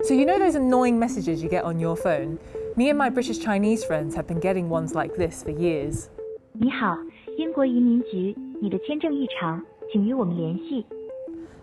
So you know those annoying messages you get on your phone? Me and my British Chinese friends have been getting ones like this for years. 你好，英国移民局，你的签证异常，请与我们联系。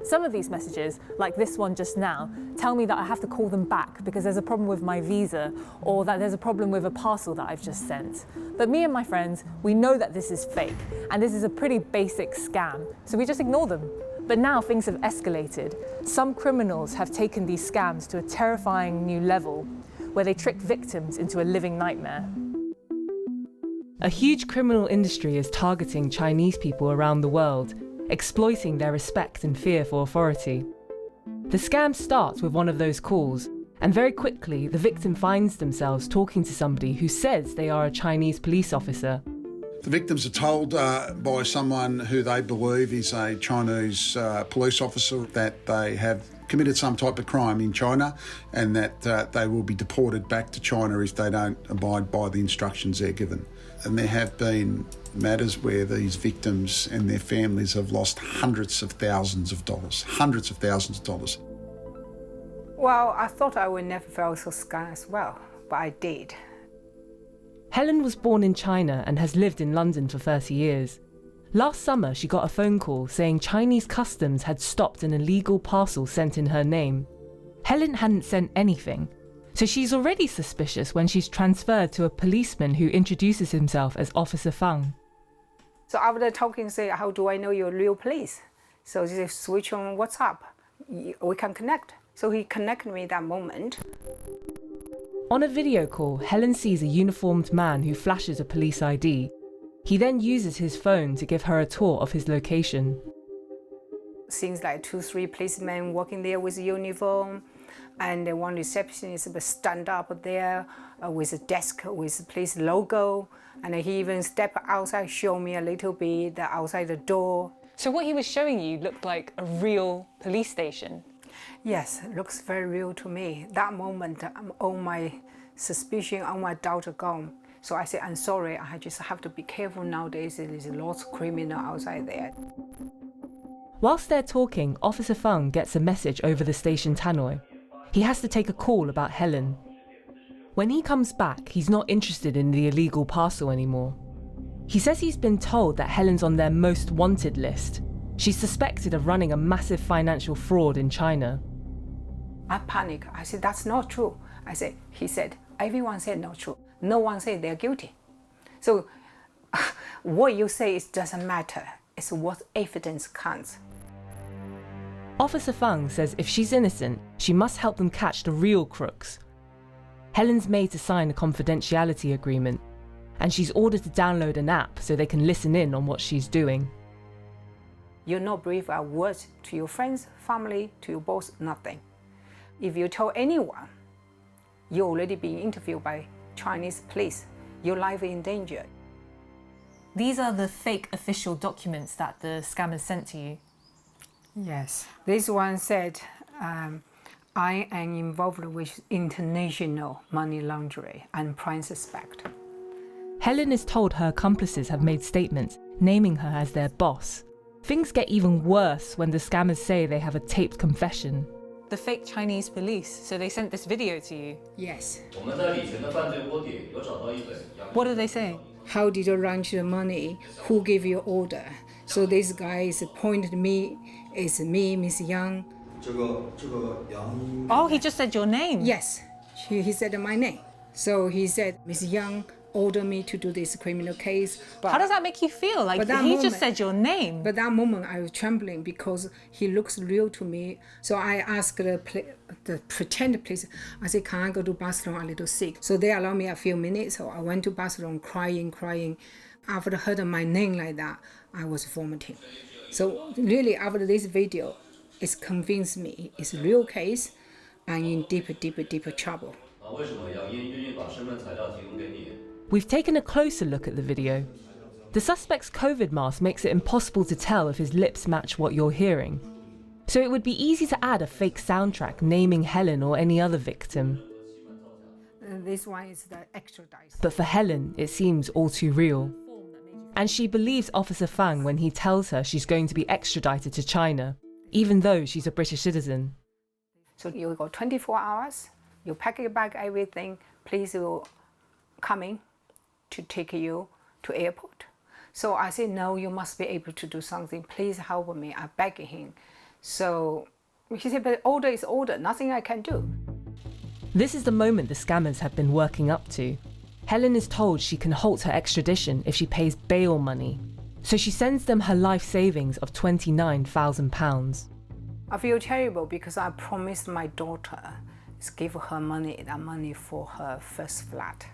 Some of these messages, like this one just now, tell me that I have to call them back because there's a problem with my visa or that there's a problem with a parcel that I've just sent. But me and my friends, we know that this is fake and this is a pretty basic scam, so we just ignore them. But now things have escalated. Some criminals have taken these scams to a terrifying new level where they trick victims into a living nightmare. A huge criminal industry is targeting Chinese people around the world, exploiting their respect and fear for authority. The scam starts with one of those calls, and very quickly the victim finds themselves talking to somebody who says they are a Chinese police officer. The victims are told by someone who they believe is a Chinese police officer that they have committed some type of crime in China and that they will be deported back to China if they don't abide by the instructions they're given. And there have been matters where these victims and their families have lost hundreds of thousands of dollars. Well, I thought I would never feel so scammed as well, but I did. Helen was born in China and has lived in London for 30 years. Last summer, she got a phone call saying Chinese customs had stopped an illegal parcel sent in her name. Helen hadn't sent anything, so she's already suspicious when she's transferred to a policeman who introduces himself as Officer Fang. So after talking, say, how do I know you're real police? So they switch on WhatsApp. We can connect. So he connected me that moment. On a video call, Helen sees a uniformed man who flashes a police ID. He then uses his phone to give her a tour of his location. Seems like 2-3 policemen working there with uniform, and one receptionist will stand up there with a desk with a police logo, and he even stepped outside, show me a little bit outside the door. So what he was showing you looked like a real police station? Yes, it looks very real to me. That moment, all my suspicion, all my doubt are gone. So I said, I'm sorry, I just have to be careful nowadays. There's lots of criminal outside there. Whilst they're talking, Officer Fang gets a message over the station tannoy. He has to take a call about Helen. When he comes back, he's not interested in the illegal parcel anymore. He says he's been told that Helen's on their most wanted list. She's suspected of running a massive financial fraud in China. I panicked. I said, that's not true. He said, everyone said not true. No one said they're guilty. So what you say doesn't matter. It's what evidence counts. Officer Fang says if she's innocent, she must help them catch the real crooks. Helen's made to sign a confidentiality agreement, and she's ordered to download an app so they can listen in on what she's doing. You're not breathe a word to your friends, family, to your boss, nothing. If you tell anyone, you're already being interviewed by Chinese police. Your life is in danger. These are the fake official documents that the scammers sent to you? Yes. This one said, I am involved with international money laundering and prime suspect. Helen is told her accomplices have made statements naming her as their boss. Things get even worse when the scammers say they have a taped confession. The fake Chinese police, so they sent this video to you? Yes. What did they say? How did you launch the money? Who gave you order? So this guy is pointed me, it's me, Miss Yang. Oh, he just said your name? Yes, he said my name. So he said, Miss Yang ordered me to do this criminal case. How does that make you feel? Like he just said your name. But that moment I was trembling because he looks real to me. So I asked the pretend police, I said, can I go to bathroom? I'm a little sick. So they allowed me a few minutes. So I went to bathroom crying. After I heard my name like that, I was vomiting. So really after this video, it's convinced me it's a real case. I'm in deeper trouble. We've taken a closer look at the video. The suspect's COVID mask makes it impossible to tell if his lips match what you're hearing. So it would be easy to add a fake soundtrack naming Helen or any other victim. This one is the extradition. But for Helen, it seems all too real. And she believes Officer Fang when he tells her she's going to be extradited to China, even though she's a British citizen. So you got 24 hours, you pack your bag, everything, police will come in to take you to airport. So I said, no, you must be able to do something. Please help me. I begged him. So he said, but order is order, nothing I can do. This is the moment the scammers have been working up to. Helen is told she can halt her extradition if she pays bail money. So she sends them her life savings of £29,000. I feel terrible because I promised my daughter to give her that money for her first flat.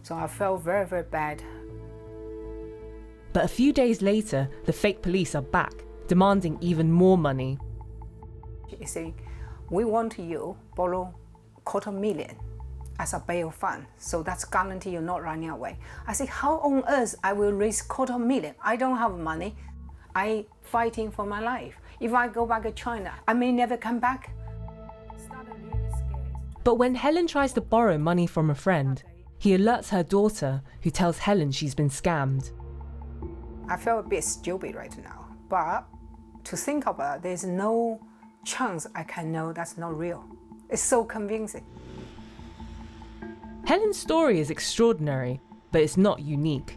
So I felt very, very bad. But a few days later, the fake police are back, demanding even more money. She said, we want you borrow $250,000 as a bail fund, so that's guarantee you're not running away. I said, how on earth I will raise $250,000? I don't have money. I fighting for my life. If I go back to China, I may never come back. But when Helen tries to borrow money from a friend, he alerts her daughter, who tells Helen she's been scammed. I feel a bit stupid right now, but to think about it, there's no chance I can know that's not real. It's so convincing. Helen's story is extraordinary, but it's not unique.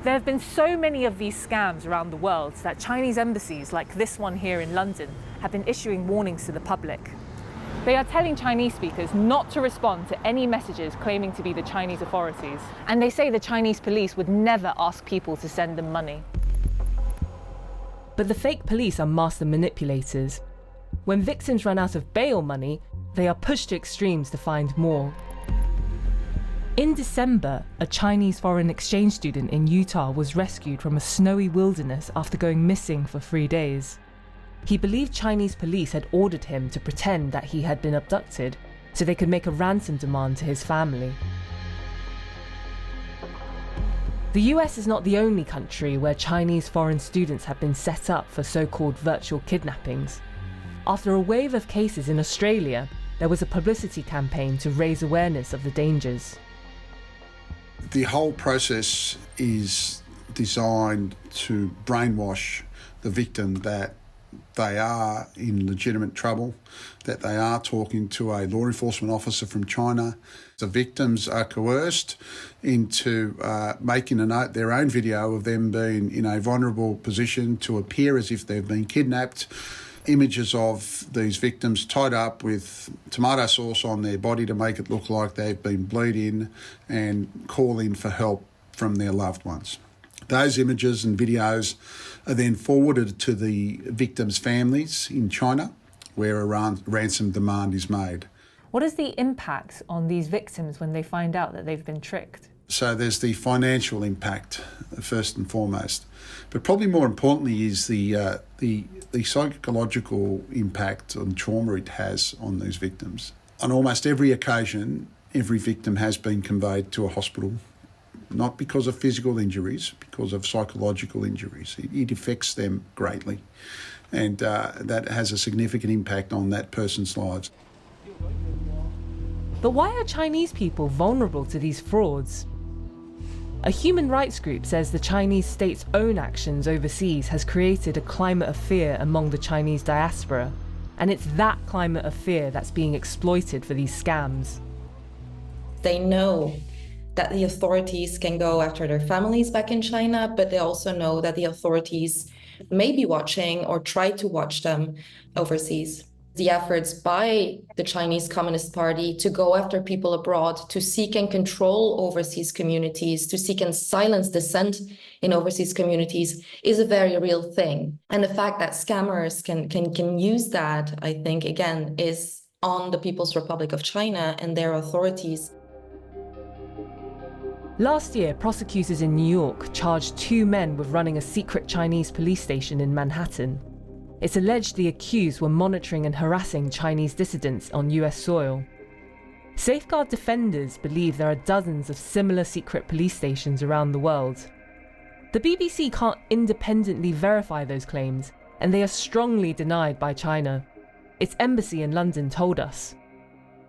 There have been so many of these scams around the world that Chinese embassies, like this one here in London, have been issuing warnings to the public. They are telling Chinese speakers not to respond to any messages claiming to be the Chinese authorities. And they say the Chinese police would never ask people to send them money. But the fake police are master manipulators. When victims run out of bail money, they are pushed to extremes to find more. In December, a Chinese foreign exchange student in Utah was rescued from a snowy wilderness after going missing for 3 days. He believed Chinese police had ordered him to pretend that he had been abducted so they could make a ransom demand to his family. The US is not the only country where Chinese foreign students have been set up for so-called virtual kidnappings. After a wave of cases in Australia, there was a publicity campaign to raise awareness of the dangers. The whole process is designed to brainwash the victim that they are in legitimate trouble, that they are talking to a law enforcement officer from China. The victims are coerced into making their own video of them being in a vulnerable position to appear as if they've been kidnapped. Images of these victims tied up with tomato sauce on their body to make it look like they've been bleeding, and calling for help from their loved ones. Those images and videos are then forwarded to the victims' families in China, where a ransom demand is made. What is the impact on these victims when they find out that they've been tricked? So there's the financial impact, first and foremost. But probably more importantly is the psychological impact and trauma it has on these victims. On almost every occasion, every victim has been conveyed to a hospital, not because of physical injuries, because of psychological injuries. It affects them greatly, and that has a significant impact on that person's lives. But why are Chinese people vulnerable to these frauds? A human rights group says the Chinese state's own actions overseas has created a climate of fear among the Chinese diaspora, and it's that climate of fear that's being exploited for these scams. They know that the authorities can go after their families back in China, but they also know that the authorities may be watching or try to watch them overseas. The efforts by the Chinese Communist Party to go after people abroad, to seek and control overseas communities, to seek and silence dissent in overseas communities is a very real thing. And the fact that scammers can use that, I think, again, is on the People's Republic of China and their authorities. Last year, prosecutors in New York charged 2 men with running a secret Chinese police station in Manhattan. It's alleged the accused were monitoring and harassing Chinese dissidents on US soil. Safeguard defenders believe there are dozens of similar secret police stations around the world. The BBC can't independently verify those claims, and they are strongly denied by China. Its embassy in London told us.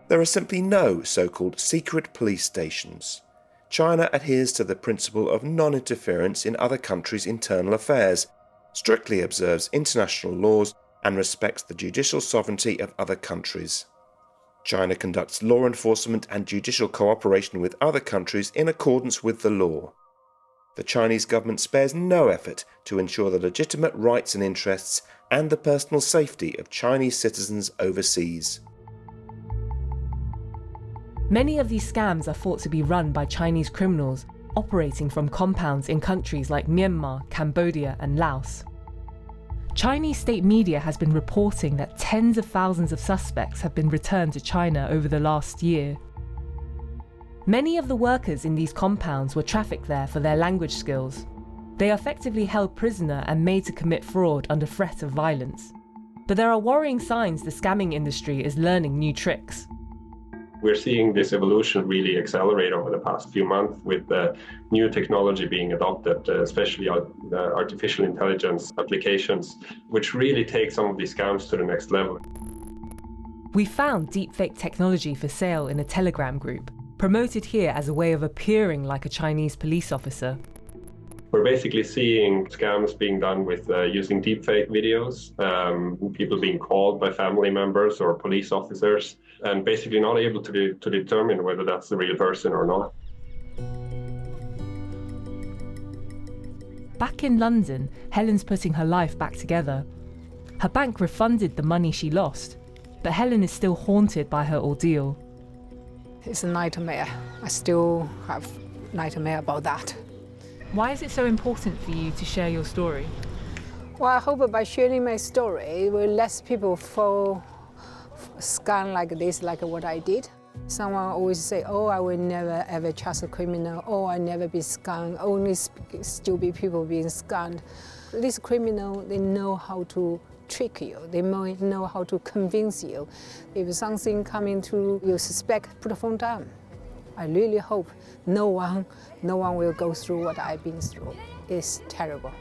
There are simply no so-called secret police stations. China adheres to the principle of non-interference in other countries' internal affairs, strictly observes international laws, and respects the judicial sovereignty of other countries. China conducts law enforcement and judicial cooperation with other countries in accordance with the law. The Chinese government spares no effort to ensure the legitimate rights and interests and the personal safety of Chinese citizens overseas. Many of these scams are thought to be run by Chinese criminals operating from compounds in countries like Myanmar, Cambodia and Laos. Chinese state media has been reporting that tens of thousands of suspects have been returned to China over the last year. Many of the workers in these compounds were trafficked there for their language skills. They are effectively held prisoner and made to commit fraud under threat of violence. But there are worrying signs the scamming industry is learning new tricks. We're seeing this evolution really accelerate over the past few months with new technology being adopted, especially artificial intelligence applications, which really take some of these scams to the next level. We found deepfake technology for sale in a Telegram group, promoted here as a way of appearing like a Chinese police officer. We're basically seeing scams being done with using deepfake videos, people being called by family members or police officers, and basically not able to determine whether that's the real person or not. Back in London, Helen's putting her life back together. Her bank refunded the money she lost, but Helen is still haunted by her ordeal. It's a nightmare. I still have nightmare about that. Why is it so important for you to share your story? Well, I hope by sharing my story, will less people fall scam like this, like what I did. Someone always say, oh, I will never ever trust a criminal, oh, I never be scammed, only stupid people being scammed. These criminals, they know how to trick you, they know how to convince you. If something coming through, you suspect, put the phone down. I really hope no one will go through what I've been through. It's terrible.